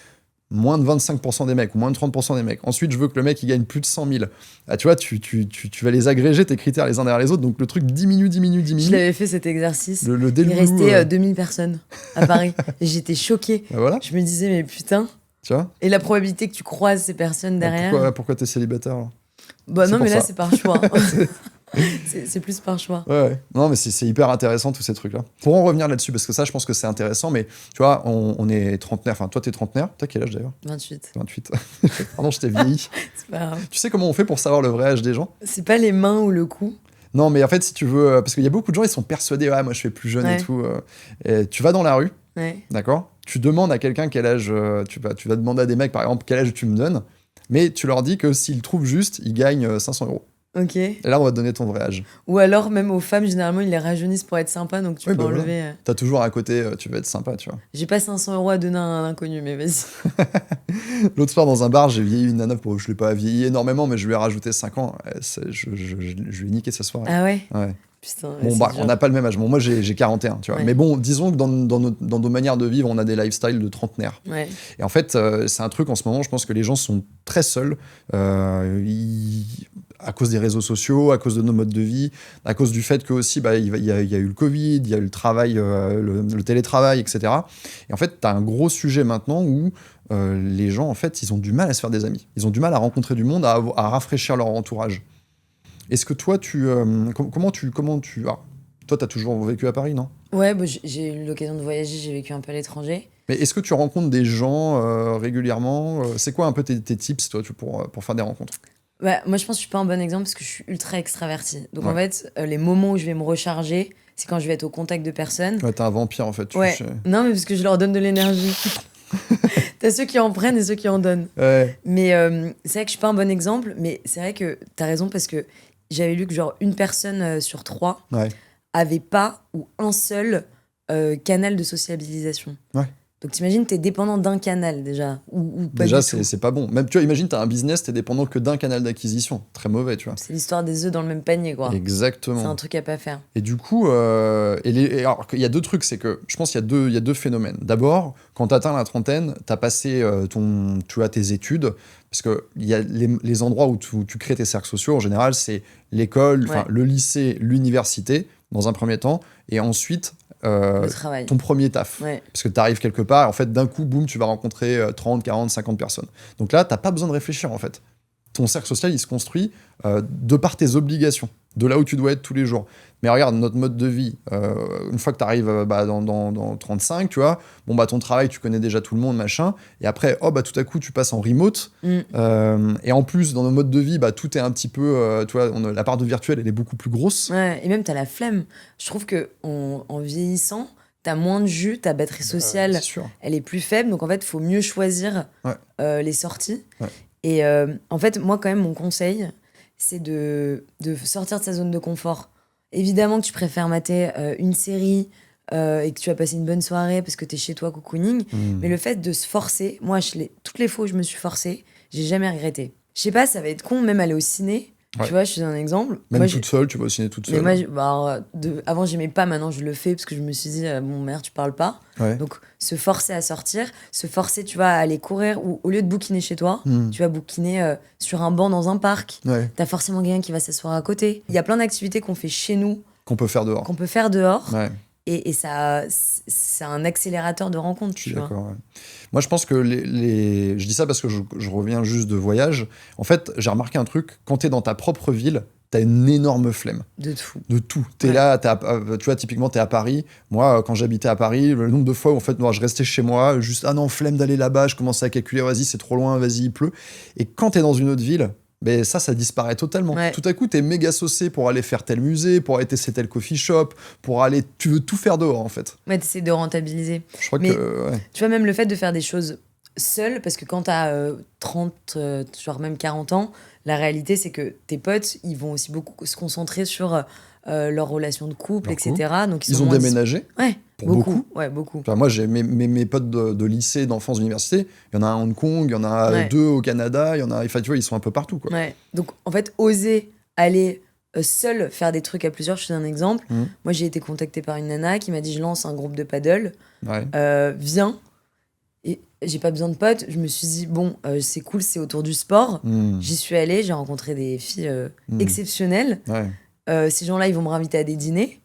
S1: moins de 25% des mecs ou moins de 30% des mecs. Ensuite, je veux que le mec il gagne plus de 100 000. Ah, tu vois, tu vas les agréger, tes critères les uns derrière les autres, donc le truc diminue.
S2: Je l'avais fait cet exercice.
S1: Le
S2: il restait 2000 personnes à Paris. Et j'étais choquée.
S1: Bah voilà.
S2: Je me disais, mais putain.
S1: Tu vois ?
S2: Et la probabilité que tu croises ces personnes derrière.
S1: Pourquoi t'es célibataire là ?
S2: Bah non, mais là, c'est par choix. c'est plus par choix.
S1: Ouais. Non, mais c'est hyper intéressant tous ces trucs-là. Pour en revenir là-dessus, parce que ça, je pense que c'est intéressant, mais tu vois, on est trentenaire. Enfin, toi, t'es trentenaire. T'as quel âge d'ailleurs ?
S2: 28.
S1: Pardon, je t'ai vieilli.
S2: C'est pas grave.
S1: Tu sais comment on fait pour savoir le vrai âge des gens ?
S2: C'est pas les mains ou le cou.
S1: Non, mais en fait, si tu veux, parce qu'il y a beaucoup de gens, ils sont persuadés, moi, je fais plus jeune et tout. Et tu vas dans la rue, d'accord ? Tu demandes à quelqu'un quel âge, tu vas demander à des mecs, par exemple, quel âge tu me donnes, mais tu leur dis que s'ils trouvent juste, ils gagnent 500 €.
S2: Ok.
S1: Et là, on va te donner ton vrai âge.
S2: Ou alors, même aux femmes, généralement, ils les rajeunissent pour être sympa, donc tu peux enlever. Voilà.
S1: T'as toujours à côté, tu veux être sympa, tu vois.
S2: J'ai pas 500 € à donner à un inconnu, mais vas-y.
S1: L'autre soir, dans un bar, j'ai vieilli une nana, je l'ai pas vieilli énormément, mais je lui ai rajouté 5 ans. Je lui ai niqué sa soirée.
S2: Ah ouais ?
S1: Ouais.
S2: Putain,
S1: bon, on n'a pas le même âge. Bon, moi, j'ai 41, tu vois. Ouais. Mais bon, disons que dans nos manières de vivre, on a des lifestyles de trentenaires.
S2: Ouais.
S1: Et en fait, c'est un truc, en ce moment, je pense que les gens sont très seuls. À cause des réseaux sociaux, à cause de nos modes de vie, à cause du fait que aussi, il y a eu le Covid, il y a eu le travail, le télétravail, etc. Et en fait, tu as un gros sujet maintenant où les gens, en fait, ils ont du mal à se faire des amis. Ils ont du mal à rencontrer du monde, à rafraîchir leur entourage. Est-ce que toi, comment tu... Ah, toi, tu as toujours vécu à Paris, non ?
S2: Ouais, j'ai eu l'occasion de voyager, j'ai vécu un peu à l'étranger.
S1: Mais est-ce que tu rencontres des gens régulièrement ? C'est quoi un peu tes tips, toi, pour faire des rencontres ?
S2: Bah, moi, je pense que je suis pas un bon exemple parce que je suis ultra extravertie. Donc, en fait, les moments où je vais me recharger, c'est quand je vais être au contact de personnes.
S1: Ouais, t'es un vampire, en fait.
S2: Non, mais parce que je leur donne de l'énergie. T'as ceux qui en prennent et ceux qui en donnent.
S1: Ouais.
S2: Mais c'est vrai que je suis pas un bon exemple, mais c'est vrai que t'as raison parce que j'avais lu que genre une personne sur 3 avait pas ou un seul canal de sociabilisation.
S1: Ouais.
S2: Donc t'imagines, t'es dépendant d'un canal déjà, ou pas
S1: déjà,
S2: du tout.
S1: c'est pas bon. Même, tu vois, imagine, t'as un business, t'es dépendant que d'un canal d'acquisition. Très mauvais, tu vois.
S2: C'est l'histoire des œufs dans le même panier, quoi.
S1: Exactement.
S2: C'est un truc à pas faire.
S1: Et du coup, alors, il y a deux trucs, c'est que je pense qu'il y a deux phénomènes. D'abord, quand tu atteins la trentaine, tu as passé tes études, parce qu'il y a les endroits où tu crées tes cercles sociaux, en général, c'est l'école, le lycée, l'université, dans un premier temps, et ensuite
S2: le travail.
S1: Ton premier taf.
S2: Ouais.
S1: Parce que tu arrives quelque part, et en fait, d'un coup, boum, tu vas rencontrer 30, 40, 50 personnes. Donc là, tu n'as pas besoin de réfléchir, en fait. Ton cercle social, il se construit de par tes obligations, de là où tu dois être tous les jours. Mais regarde, notre mode de vie, une fois que tu arrives dans 35, tu vois, ton travail, tu connais déjà tout le monde, machin, et après, tout à coup, tu passes en remote, et en plus, dans nos modes de vie, tout est un petit peu, tu vois, la part de virtuel, elle est beaucoup plus grosse.
S2: Ouais, et même, t'as la flemme. Je trouve qu'en vieillissant, t'as moins de jus, ta batterie sociale, elle est plus faible, donc en fait, il faut mieux choisir les sorties.
S1: Ouais.
S2: Et en fait, moi, quand même, mon conseil, c'est de sortir de sa zone de confort. Évidemment que tu préfères mater une série et que tu vas passer une bonne soirée parce que t'es chez toi, cocooning. Mais le fait de se forcer, moi, toutes les fois où je me suis forcée, j'ai jamais regretté. Je sais pas, ça va être con, même aller au ciné.
S1: Ouais.
S2: Tu vois, je suis un exemple.
S1: Même toute seule, tu vas au ciné toute seule.
S2: Mais moi, avant, j'aimais pas, maintenant, je le fais parce que je me suis dit, merde, tu parles pas.
S1: Ouais.
S2: Donc, se forcer à sortir, se forcer, tu vois, à aller courir, ou au lieu de bouquiner chez toi, tu vas bouquiner sur un banc dans un parc.
S1: Ouais.
S2: T'as forcément quelqu'un qui va s'asseoir à côté. Il y a plein d'activités qu'on fait chez nous.
S1: Qu'on peut faire dehors.
S2: Ouais. Et ça, c'est un accélérateur de rencontres.
S1: Je suis d'accord. Ouais. Moi, je pense que je dis ça parce que je reviens juste de voyage. En fait, j'ai remarqué un truc. Quand t'es dans ta propre ville, t'as une énorme flemme.
S2: De tout.
S1: De tout. T'es là, tu vois, typiquement, t'es à Paris. Moi, quand j'habitais à Paris, le nombre de fois où, en fait, moi, je restais chez moi, juste, ah non, flemme d'aller là-bas, je commençais à calculer, vas-y, c'est trop loin, vas-y, il pleut. Et quand t'es dans une autre ville, mais ça disparaît totalement.
S2: Ouais.
S1: Tout à coup, t'es méga saucé pour aller faire tel musée, pour aller tester tel coffee shop, tu veux tout faire dehors, en fait.
S2: Ouais, t'essaies de rentabiliser.
S1: Je crois que, ouais.
S2: Tu vois, même le fait de faire des choses seul, parce que quand t'as 30, genre même 40 ans, la réalité, c'est que tes potes, ils vont aussi beaucoup se concentrer sur leur relation de couple, etc. Donc,
S1: ils ont déménagé.
S2: Ouais,
S1: beaucoup.
S2: Ouais, beaucoup.
S1: Enfin, moi, j'ai mes potes de lycée, d'enfance, d'université. Il y en a un à Hong Kong, il y en a 2 au Canada, il y en a... Enfin, tu vois, ils sont un peu partout, quoi.
S2: Ouais. Donc, en fait, oser aller seul faire des trucs à plusieurs, je te donne un exemple. Moi, j'ai été contactée par une nana qui m'a dit, je lance un groupe de paddle.
S1: Ouais.
S2: Viens. Et j'ai pas besoin de potes. Je me suis dit, c'est cool, c'est autour du sport. J'y suis allée, j'ai rencontré des filles exceptionnelles.
S1: Ouais.
S2: Ces gens-là, ils vont me réinviter à des dîners.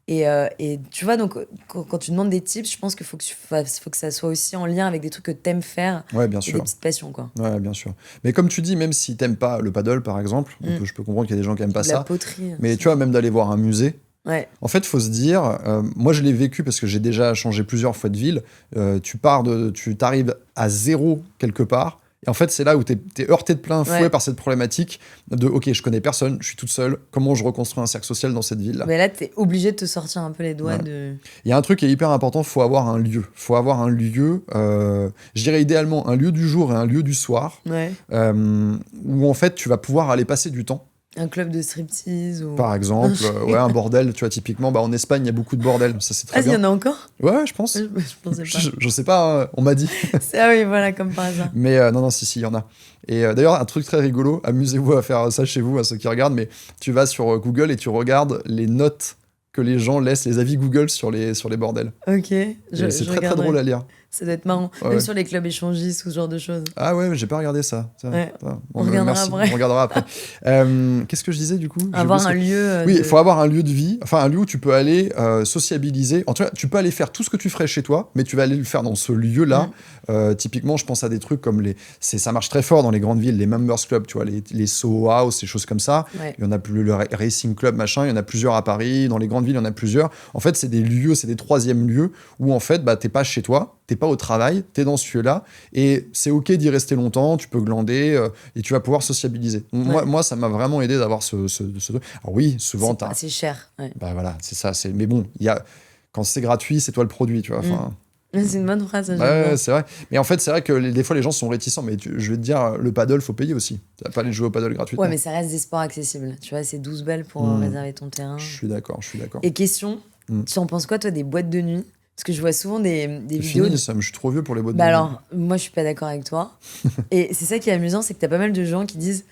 S2: Et tu vois, donc, quand tu demandes des tips, je pense qu'il faut que ça soit aussi en lien avec des trucs que t'aimes faire.
S1: Ouais, bien sûr.
S2: Des petites passions, quoi.
S1: Ouais, bien sûr. Mais comme tu dis, même si t'aimes pas le paddle, par exemple, je peux comprendre qu'il y a des gens qui aiment pas ça.
S2: La poterie.
S1: Mais tu vois, même d'aller voir un musée.
S2: Ouais.
S1: En fait, il faut se dire, moi je l'ai vécu parce que j'ai déjà changé plusieurs fois de ville. Tu t'arrives à zéro quelque part. Et en fait, c'est là où t'es heurté de plein fouet par cette problématique de ok, je connais personne, je suis toute seule, comment je reconstruis un cercle social dans cette ville-là ?
S2: Mais là, t'es obligé de te sortir un peu les doigts de.
S1: Il y a un truc qui est hyper important, faut avoir un lieu. Faut avoir un lieu, je dirais idéalement un lieu du jour et un lieu du soir, où en fait tu vas pouvoir aller passer du temps.
S2: Un club de striptease ou...
S1: Par exemple, un bordel, tu vois, typiquement, en Espagne, il y a beaucoup de bordels, ça c'est très bien.
S2: Ah, il y en a encore ?
S1: Ouais, je pense.
S2: Je pensais pas.
S1: Je sais pas, on m'a dit.
S2: Ah oui, voilà, comme par hasard.
S1: Mais non, si, il y en a. Et d'ailleurs, un truc très rigolo, amusez-vous à faire ça chez vous, à ceux qui regardent, mais tu vas sur Google et tu regardes les notes que les gens laissent, les avis Google sur les bordels.
S2: Ok.
S1: C'est très drôle à lire.
S2: Ça doit être marrant.
S1: Ouais.
S2: Même sur les clubs échangistes ou ce genre de choses.
S1: Ah ouais, j'ai pas regardé ça.
S2: Ouais. On regardera après.
S1: Qu'est-ce que je disais du coup ?
S2: Avoir un lieu.
S1: Oui, il faut avoir un lieu de vie, enfin un lieu où tu peux aller sociabiliser. En tout cas, tu peux aller faire tout ce que tu ferais chez toi, mais tu vas aller le faire dans ce lieu-là. Typiquement, je pense à des trucs comme ça marche très fort dans les grandes villes, les members clubs, tu vois, les Soho House, ces choses comme ça.
S2: Ouais.
S1: Il y en a plus, le Racing Club, machin, il y en a plusieurs à Paris. Dans les grandes villes, il y en a plusieurs. En fait, c'est des lieux, c'est des troisièmes lieux où en fait, t'es pas chez toi. T'es pas au travail, t'es dans ce lieu-là, et c'est ok d'y rester longtemps, tu peux glander, et tu vas pouvoir sociabiliser. Moi, ça m'a vraiment aidé d'avoir ce truc. Alors oui, souvent t'as...
S2: C'est cher. Ouais.
S1: Bah voilà, c'est ça. Mais bon, quand c'est gratuit, c'est toi le produit, tu vois.
S2: C'est une bonne phrase.
S1: Ouais, c'est vrai. Mais en fait, c'est vrai que des fois, les gens sont réticents. Mais je vais te dire, le paddle, faut payer aussi. Tu vas pas aller jouer au paddle gratuitement.
S2: Ouais, mais ça reste des sports accessibles. Tu vois, c'est 12 balles pour réserver ton terrain.
S1: Je suis d'accord.
S2: Et question, tu en penses quoi, toi, des boîtes de nuit ? Parce que je vois souvent des vidéos.
S1: Fini, ça, je suis trop vieux pour les boîtes de
S2: nuit.
S1: nuit.
S2: Alors, moi, je suis pas d'accord avec toi. Et c'est ça qui est amusant, c'est que t'as pas mal de gens qui disent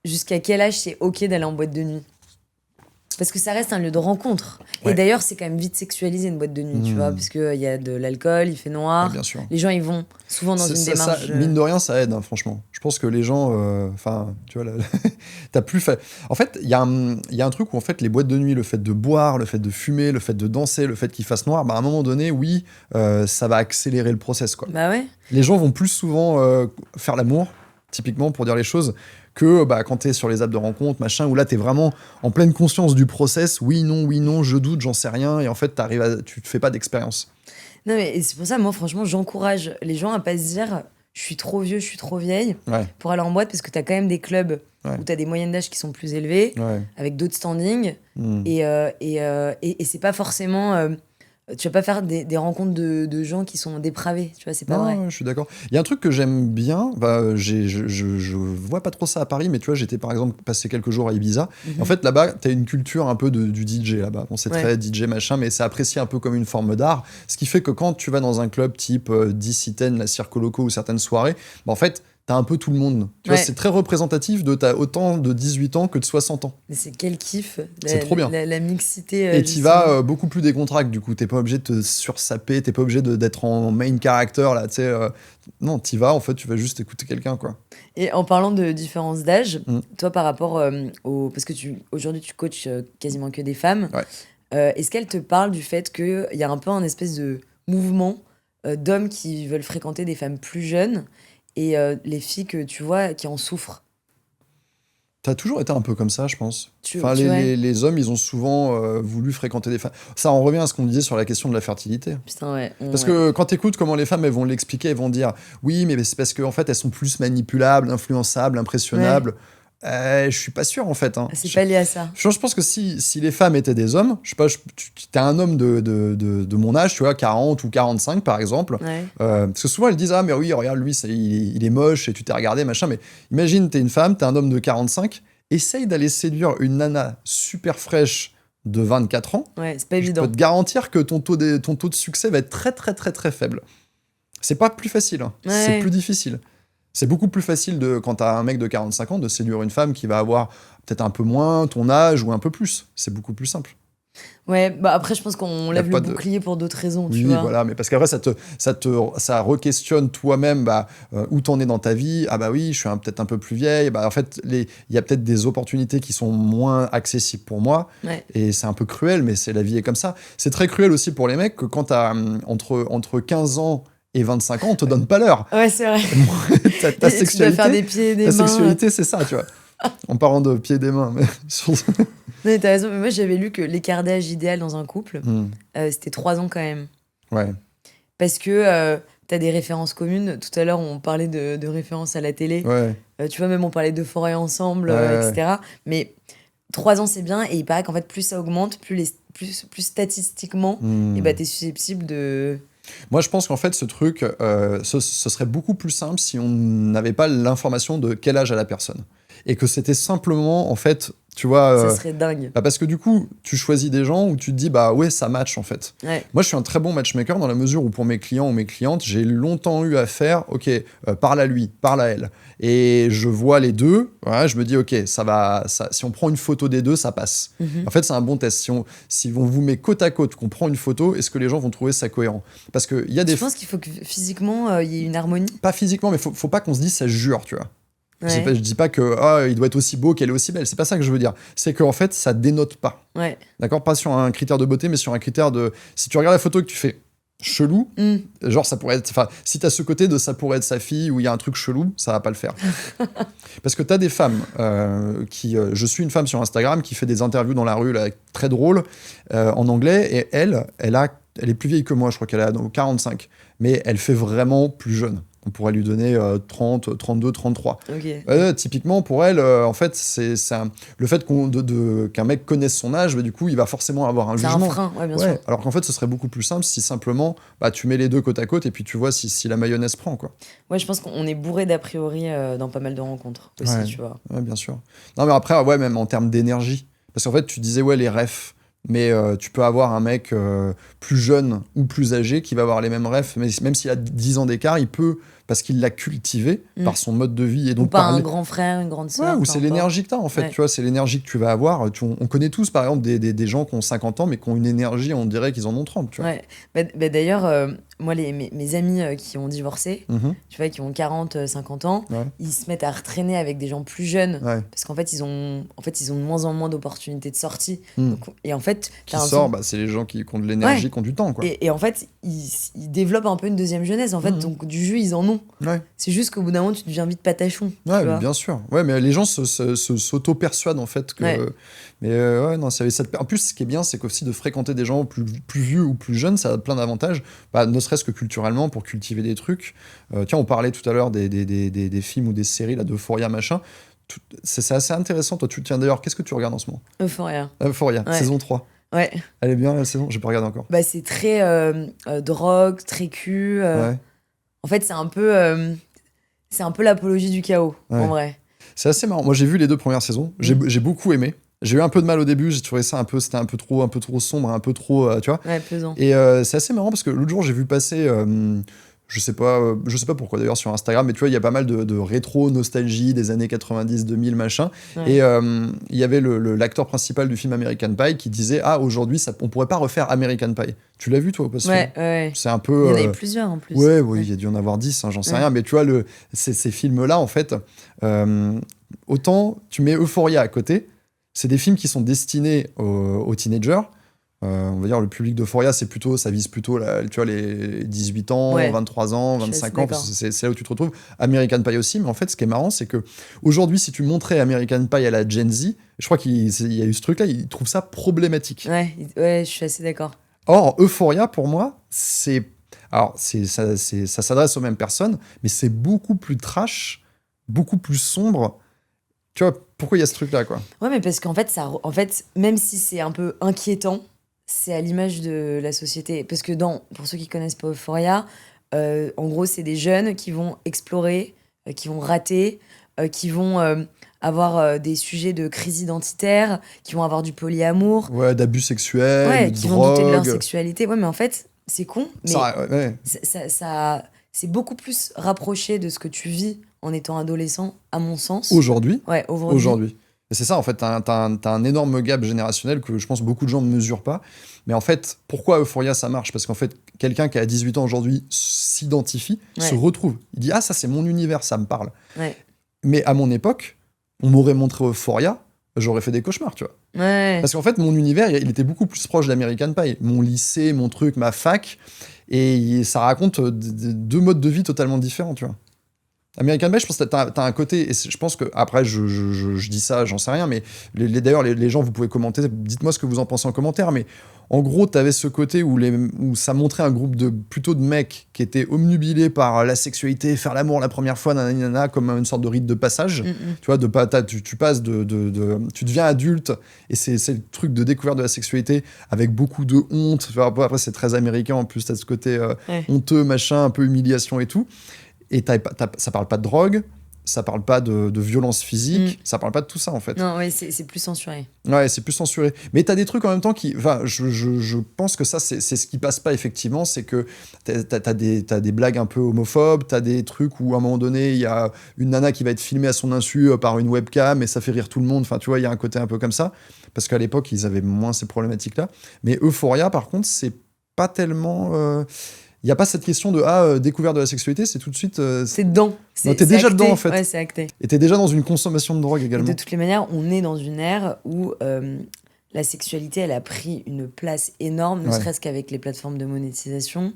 S2: jusqu'à quel âge c'est ok d'aller en boîte de nuit. Parce que ça reste un lieu de rencontre. Ouais. Et d'ailleurs, c'est quand même vite sexualisé une boîte de nuit, tu vois, parce qu'il y a de l'alcool, il fait noir.
S1: Ouais, bien sûr.
S2: Les gens, ils vont souvent dans une démarche.
S1: Ça, mine de rien, ça aide, hein, franchement. Je pense que les gens. Tu vois, t'as plus fait. En fait, il y a un truc où, en fait, les boîtes de nuit, le fait de boire, le fait de fumer, le fait de danser, le fait qu'il fasse noir, à un moment donné, oui, ça va accélérer le process, quoi.
S2: Bah ouais.
S1: Les gens vont plus souvent faire l'amour, typiquement, pour dire les choses, que quand t'es sur les apps de rencontre, machin, où là t'es vraiment en pleine conscience du process, oui, non, je doute, j'en sais rien, et en fait tu te fais pas d'expérience.
S2: Non, mais c'est pour ça, moi, franchement, j'encourage les gens à pas se dire je suis trop vieux, je suis trop vieille pour aller en boîte, parce que t'as quand même des clubs où t'as des moyennes d'âge qui sont plus élevées, avec d'autres standings, et c'est pas forcément. Tu vas pas faire des rencontres de gens qui sont dépravés, tu vois, c'est pas vrai.
S1: Je suis d'accord. Il y a un truc que j'aime bien, je vois pas trop ça à Paris, mais tu vois, j'étais par exemple passé quelques jours à Ibiza. En fait, là-bas, t'as une culture un peu du DJ là-bas. Bon, c'est très DJ machin, mais c'est apprécié un peu comme une forme d'art. Ce qui fait que quand tu vas dans un club type DC10, la Circo Loco ou certaines soirées, en fait, t'as un peu tout le monde. Tu vois, c'est très représentatif t'as autant de 18 ans que de 60 ans.
S2: Mais c'est quel kiff.
S1: C'est trop bien.
S2: La mixité.
S1: Et t'y vas beaucoup plus décontracté, du coup. T'es pas obligé de te sursaper, t'es pas obligé d'être en main character, là, tu sais. Non, t'y vas, en fait, tu vas juste écouter quelqu'un, quoi.
S2: Et en parlant de différence d'âge, toi, par rapport parce que aujourd'hui, tu coaches quasiment que des femmes, est-ce qu'elles te parlent du fait qu'il y a un peu un espèce de mouvement d'hommes qui veulent fréquenter des femmes plus jeunes et les filles que tu vois qui en souffrent?
S1: T'as toujours été un peu comme ça, je pense. Les hommes, ils ont souvent voulu fréquenter des femmes. Ça en revient à ce qu'on disait sur la question de la fertilité.
S2: Putain, ouais.
S1: Parce que quand t'écoutes comment les femmes, elles vont l'expliquer, elles vont dire oui, mais c'est parce qu'en fait, elles sont plus manipulables, influençables, impressionnables. Je suis pas sûr, en fait. Hein.
S2: C'est pas lié à ça.
S1: Je pense que si les femmes étaient des hommes, je sais pas, t'es un homme de mon âge, tu vois, 40 ou 45 par exemple. Parce que souvent elles disent ah mais oui, regarde lui, il est moche et tu t'es regardé, machin. Mais imagine, t'es une femme, t'es un homme de 45, essaye d'aller séduire une nana super fraîche de 24 ans.
S2: Ouais, c'est pas évident.
S1: Je peux te garantir que ton taux de succès va être très très très très faible. C'est pas plus facile, hein. C'est plus difficile. C'est beaucoup plus facile, quand t'as un mec de 45 ans, de séduire une femme qui va avoir peut-être un peu moins ton âge ou un peu plus. C'est beaucoup plus simple.
S2: Ouais, bah après, je pense qu'on lève le bouclier pour d'autres raisons, tu vois.
S1: Oui, voilà, mais parce qu'après, ça re-questionne toi-même où t'en es dans ta vie. Ah bah oui, je suis peut-être un peu plus vieille. Bah, en fait, il y a peut-être des opportunités qui sont moins accessibles pour moi. Et c'est un peu cruel, mais la vie est comme ça. C'est très cruel aussi pour les mecs que quand t'as entre 15 ans et 25 ans, on te donne pas l'heure.
S2: Ouais, c'est vrai.
S1: ta sexualité,
S2: tu dois faire des pieds et des mains.
S1: Ta sexualité, c'est ça, tu vois. En parlant de pieds et des mains. Mais
S2: non, t'as raison. Mais moi, j'avais lu que l'écart d'âge idéal dans un couple, c'était 3 ans quand même.
S1: Ouais.
S2: Parce que t'as des références communes. Tout à l'heure, on parlait de références à la télé. Tu vois, même on parlait de forêt ensemble, etc. Mais 3 ans, c'est bien. Et il paraît qu'en fait, plus ça augmente, plus statistiquement, t'es susceptible de...
S1: Moi, je pense qu'en fait, ce truc, ce serait beaucoup plus simple si on n'avait pas l'information de quel âge a la personne. Et que c'était simplement, en fait, tu vois...
S2: ça serait dingue.
S1: Parce que du coup, tu choisis des gens où tu te dis, bah ouais, ça match, en fait. Moi, je suis un très bon matchmaker dans la mesure où pour mes clients ou mes clientes, j'ai longtemps eu à faire, ok, parle à lui, parle à elle. Et je vois les deux, je me dis, ok, si on prend une photo des deux, ça passe. En fait, c'est un bon test. Si on vous met côte à côte, qu'on prend une photo, est-ce que les gens vont trouver ça cohérent? Parce que il y a des...
S2: Je pense qu'il faut que physiquement, il y ait une harmonie.
S1: Pas physiquement, mais faut pas qu'on se dise ça jure, tu vois. Je dis pas que il doit être aussi beau qu'elle est aussi belle. C'est pas ça que je veux dire. C'est qu'en fait, ça dénote pas. D'accord? Pas sur un critère de beauté, mais sur un critère de... Si tu regardes la photo et que tu fais chelou, genre ça pourrait être... Enfin, si t'as ce côté de ça pourrait être sa fille où il y a un truc chelou, ça va pas le faire. Parce que t'as des femmes qui... je suis une femme sur Instagram qui fait des interviews dans la rue, là, très drôles, en anglais, et elle est plus vieille que moi, je crois qu'elle a 45, mais elle fait vraiment plus jeune. On pourrait lui donner 30, 32, 33. Typiquement, pour elle, en fait, c'est le fait qu'un mec connaisse son âge, du coup, il va forcément avoir un jugement.
S2: C'est un frein, bien sûr.
S1: Alors qu'en fait, ce serait beaucoup plus simple si simplement tu mets les deux côte à côte et puis tu vois si la mayonnaise prend, quoi.
S2: Ouais, je pense qu'on est bourré d'a priori dans pas mal de rencontres aussi, tu vois.
S1: Ouais, bien sûr. Non, mais après, même en termes d'énergie. Parce qu'en fait, tu disais, les refs. Mais tu peux avoir un mec plus jeune ou plus âgé qui va avoir les mêmes rêves, mais même s'il a 10 ans d'écart, il peut, parce qu'il l'a cultivé par son mode de vie. Et donc,
S2: ou pas un grand frère, une grande sœur.
S1: Ou c'est l'énergie que tu as, en fait. Tu vois, c'est l'énergie que tu vas avoir. On connaît tous, par exemple, des gens qui ont 50 ans, mais qui ont une énergie, on dirait qu'ils en ont 30. Tu vois.
S2: Bah, d'ailleurs, moi, mes amis qui ont divorcé, tu vois, qui ont 40, 50 ans, ils se mettent à retraîner avec des gens plus jeunes. Parce qu'en fait, ils ont de moins en moins d'opportunités de sortie. Donc, et en fait,
S1: qui sort, c'est les gens qui ont de l'énergie, qui ont du temps, quoi.
S2: Et en fait, ils développent un peu une deuxième jeunesse. En fait, donc du jus, ils en ont. C'est juste qu'au bout d'un moment, tu deviens vite patachon.
S1: Bien sûr. Mais les gens s'auto-persuadent, en fait, que... Mais non, en plus, ce qui est bien, c'est qu'aussi de fréquenter des gens plus vieux ou plus jeunes, ça a plein d'avantages. Ne serait-ce que culturellement, pour cultiver des trucs. Tiens, on parlait tout à l'heure des films ou des séries, là, d'Euphoria, machin. C'est assez intéressant. Toi, tiens, d'ailleurs, qu'est-ce que tu regardes en ce moment ? Euphoria, saison 3.
S2: Ouais.
S1: Elle est bien, la saison ? J'ai pas regardé encore.
S2: C'est très drogue, très cul. En fait, c'est un peu l'apologie du chaos, en vrai.
S1: C'est assez marrant. Moi, j'ai vu les 2 premières saisons. J'ai beaucoup aimé. J'ai eu un peu de mal au début. J'ai trouvé ça c'était un peu trop sombre, un peu trop, tu vois.
S2: Pesant.
S1: Et c'est assez marrant parce que l'autre jour, j'ai vu passer... je sais pas pourquoi d'ailleurs sur Instagram, mais tu vois, il y a pas mal de rétro nostalgie des années 90, 2000, machin. Et il y avait l'acteur principal du film American Pie qui disait aujourd'hui, on pourrait pas refaire American Pie. Tu l'as vu toi ou pas ? C'est un peu.
S2: Il y en avait plusieurs en plus.
S1: Il y a dû en avoir 10, j'en sais rien. Mais tu vois, ces films-là, en fait, autant tu mets Euphoria à côté, c'est des films qui sont destinés aux teenagers. On va dire le public d'Euphoria, ça vise plutôt tu vois, les 18 ans, 23 ans, 25 ans, parce que c'est là où tu te retrouves. American Pie aussi, mais en fait, ce qui est marrant, c'est que aujourd'hui, si tu montrais American Pie à la Gen Z, je crois qu'il y a eu ce truc-là, ils trouvent ça problématique.
S2: Ouais, je suis assez d'accord.
S1: Or, Euphoria, pour moi, ça s'adresse aux mêmes personnes, mais c'est beaucoup plus trash, beaucoup plus sombre. Tu vois, pourquoi il y a ce truc-là, quoi ?
S2: Ouais, mais parce qu'en fait, même si c'est un peu inquiétant, c'est à l'image de la société. Parce que pour ceux qui connaissent pas Euphoria, en gros, c'est des jeunes qui vont explorer, qui vont rater, qui vont avoir des sujets de crise identitaire, qui vont avoir du polyamour.
S1: Ouais, d'abus sexuels,
S2: qui vont douter de leur sexualité. Ouais, mais en fait, c'est con. Mais ça c'est beaucoup plus rapproché de ce que tu vis en étant adolescent, à mon sens.
S1: Aujourd'hui ?
S2: Ouais, aujourd'hui.
S1: Et c'est ça, en fait, t'as un énorme gap générationnel que je pense beaucoup de gens ne mesurent pas. Mais en fait, pourquoi Euphoria, ça marche ? Parce qu'en fait, quelqu'un qui a 18 ans aujourd'hui s'identifie, se retrouve. Il dit « Ah, ça, c'est mon univers, ça me parle. » Mais à mon époque, on m'aurait montré Euphoria, j'aurais fait des cauchemars, tu vois. Parce qu'en fait, mon univers, il était beaucoup plus proche d'American Pie. Mon lycée, mon truc, ma fac. Et ça raconte 2 modes de vie totalement différents, tu vois. American Pie, je pense que t'as un côté, et je pense que, après, je dis ça, j'en sais rien, mais d'ailleurs, les gens, vous pouvez commenter, dites-moi ce que vous en pensez en commentaire, mais en gros, t'avais ce côté où ça montrait un groupe plutôt de mecs qui étaient omnubilés par la sexualité, faire l'amour la première fois, nanana, comme une sorte de rite de passage. Tu vois, tu passes tu deviens adulte, et c'est le truc de découverte de la sexualité avec beaucoup de honte. Après, c'est très américain, en plus, t'as ce côté honteux, machin, un peu humiliation et tout. Et ça parle pas de drogue, ça parle pas de violence physique, ça parle pas de tout ça, en fait.
S2: Non, ouais, c'est plus censuré.
S1: Ouais, c'est plus censuré. Mais t'as des trucs en même temps qui... Enfin, je pense que ça, c'est ce qui passe pas, effectivement, c'est que t'as des blagues un peu homophobes, t'as des trucs où, à un moment donné, il y a une nana qui va être filmée à son insu par une webcam, et ça fait rire tout le monde. Enfin, tu vois, il y a un côté un peu comme ça. Parce qu'à l'époque, ils avaient moins ces problématiques-là. Mais Euphoria, par contre, c'est pas tellement... Il n'y a pas cette question de découverte de la sexualité, c'est tout de suite...
S2: c'est dedans.
S1: T'es déjà
S2: acté.
S1: dedans, en fait.
S2: Ouais, c'est acté.
S1: Et t'es déjà dans une consommation de drogue également.
S2: Et de toutes les manières, on est dans une ère où la sexualité, elle a pris une place énorme, ne serait-ce qu'avec les plateformes de monétisation.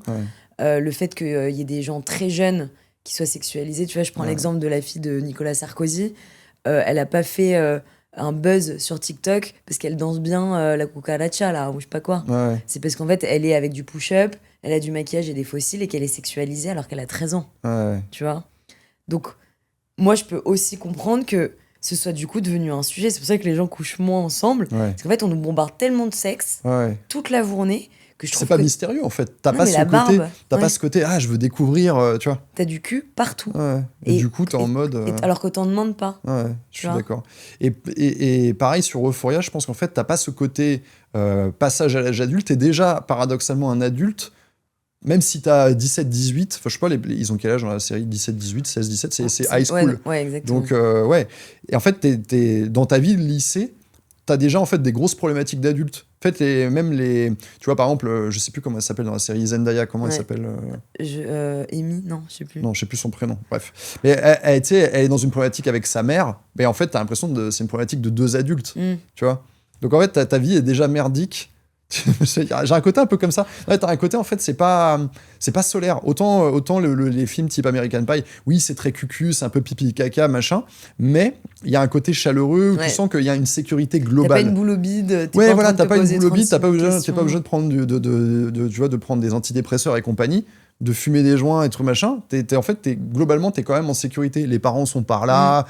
S2: Le fait qu'il y ait des gens très jeunes qui soient sexualisés. Tu vois, je prends l'exemple de la fille de Nicolas Sarkozy. Elle n'a pas fait... un buzz sur TikTok parce qu'elle danse bien la cucaracha, là, ou je sais pas quoi. C'est parce qu'en fait, elle est avec du push-up, elle a du maquillage et des faux cils et qu'elle est sexualisée alors qu'elle a 13 ans. Tu vois ? Donc, moi, je peux aussi comprendre que ce soit du coup devenu un sujet. C'est pour ça que les gens couchent moins ensemble. Parce qu'en fait, on nous bombarde tellement de sexe toute la journée que je trouve
S1: c'est pas mystérieux en fait. T'as pas ce côté, ah, je veux découvrir, tu vois.
S2: T'as du cul partout.
S1: Ouais. Et du coup, t'es en mode.
S2: Alors que t'en demandes pas.
S1: Ouais, je suis d'accord. Et pareil sur Euphoria, je pense qu'en fait, t'as pas ce côté passage à l'âge adulte. T'es déjà paradoxalement un adulte. Même si t'as 17-18, enfin je sais pas, ils ont quel âge dans la série? 17-18, 16-17, c'est high school.
S2: Ouais, exactement.
S1: Donc, ouais. Et en fait, dans ta vie, le lycée, t'as déjà en fait des grosses problématiques d'adultes. En fait, tu vois, par exemple, je sais plus comment elle s'appelle dans la série Zendaya, comment elle s'appelle
S2: Amy, non, je sais plus.
S1: Non, je sais plus son prénom, bref. Mais elle est dans une problématique avec sa mère, mais en fait, t'as l'impression que c'est une problématique de deux adultes, tu vois. Donc en fait, ta vie est déjà merdique. J'ai un côté un peu comme ça. Ouais, t'as un côté, en fait, c'est pas solaire. Autant les films type American Pie, oui, c'est très cucu, c'est un peu pipi caca, machin, mais il y a un côté chaleureux où tu sens qu'il y a une sécurité globale.
S2: T'as pas une boule au bide.
S1: Ouais, voilà, t'as pas une boule au bide, t'es pas obligé de prendre tu vois, de prendre des antidépresseurs et compagnie, de fumer des joints et tout machin. En fait, globalement, t'es quand même en sécurité. Les parents sont par là,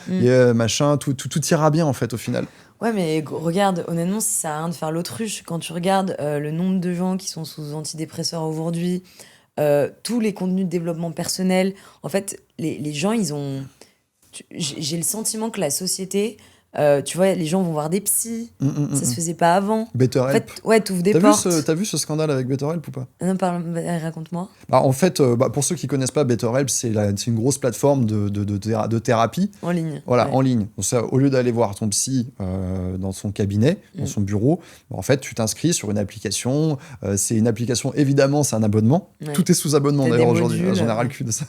S1: machin, tout ira bien, en fait, au final.
S2: Ouais, mais regarde, honnêtement, ça sert à rien de faire l'autruche. Quand tu regardes le nombre de gens qui sont sous antidépresseurs aujourd'hui, tous les contenus de développement personnel, en fait, les gens, ils ont... J'ai le sentiment que la société... tu vois, les gens vont voir des psys, ça se faisait pas avant.
S1: BetterHelp.
S2: En fait, ouais, t'ouvres des portes.
S1: T'as vu ce scandale avec BetterHelp ou pas?
S2: Non, raconte-moi.
S1: En fait, pour ceux qui connaissent pas BetterHelp, c'est une grosse plateforme de thérapie.
S2: En ligne.
S1: Voilà, en ligne. Donc ça, au lieu d'aller voir ton psy dans son cabinet, dans son bureau, en fait, tu t'inscris sur une application. C'est une application, évidemment, c'est un abonnement. Ouais. Tout est sous abonnement d'ailleurs aujourd'hui. J'en ai ras le cul de ça.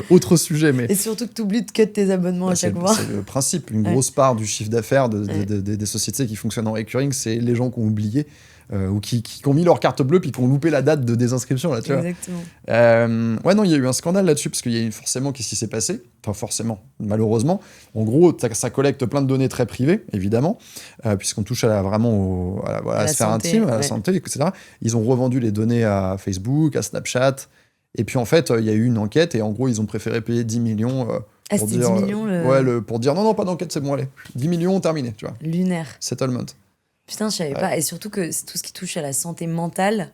S1: Autre sujet, mais...
S2: Et surtout que tu oublies de cut tes abonnements à chaque fois.
S1: C'est le principe. Une grosse part du chiffre d'affaires des sociétés qui fonctionnent en recurring, c'est les gens qui ont oublié ou qui ont mis leur carte bleue puis qui ont loupé la date de désinscription. Là, tu
S2: Exactement.
S1: Ouais, non, il y a eu un scandale là-dessus parce qu'il y a eu forcément, qu'est-ce qui s'est passé? Enfin, forcément, malheureusement. En gros, ça collecte plein de données très privées, évidemment, puisqu'on touche à la sphère intime, à la santé, etc. Ils ont revendu les données à Facebook, à Snapchat. Et puis en fait, il y a eu une enquête et en gros, ils ont préféré payer 10 millions pour dire
S2: 10 millions
S1: pour dire non, pas d'enquête, c'est bon, allez. 10 millions, terminé, tu vois.
S2: Lunaire.
S1: Settlement.
S2: Putain, je savais pas. Et surtout que tout ce qui touche à la santé mentale,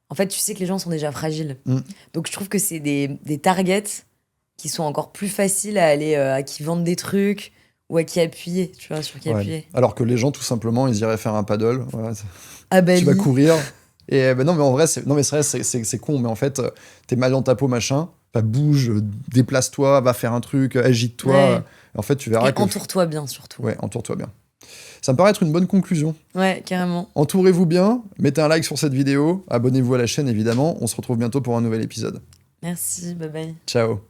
S2: en fait, tu sais que les gens sont déjà fragiles. Donc je trouve que c'est des targets qui sont encore plus faciles à aller, à qui vendent des trucs ou à qui appuyer, tu vois, sur qui appuyer.
S1: Alors que les gens, tout simplement, ils iraient faire un paddle. Voilà.
S2: Tu
S1: vas courir. Et non, mais en vrai, c'est vrai, c'est con, mais en fait, t'es mal dans ta peau, machin, bouge, déplace-toi, va faire un truc, agite-toi. Ouais. En fait, tu verras
S2: et entoure-toi bien, surtout.
S1: Ouais, entoure-toi bien. Ça me paraît être une bonne conclusion.
S2: Ouais, carrément.
S1: Entourez-vous bien, mettez un like sur cette vidéo, abonnez-vous à la chaîne, évidemment. On se retrouve bientôt pour un nouvel épisode.
S2: Merci, bye bye.
S1: Ciao.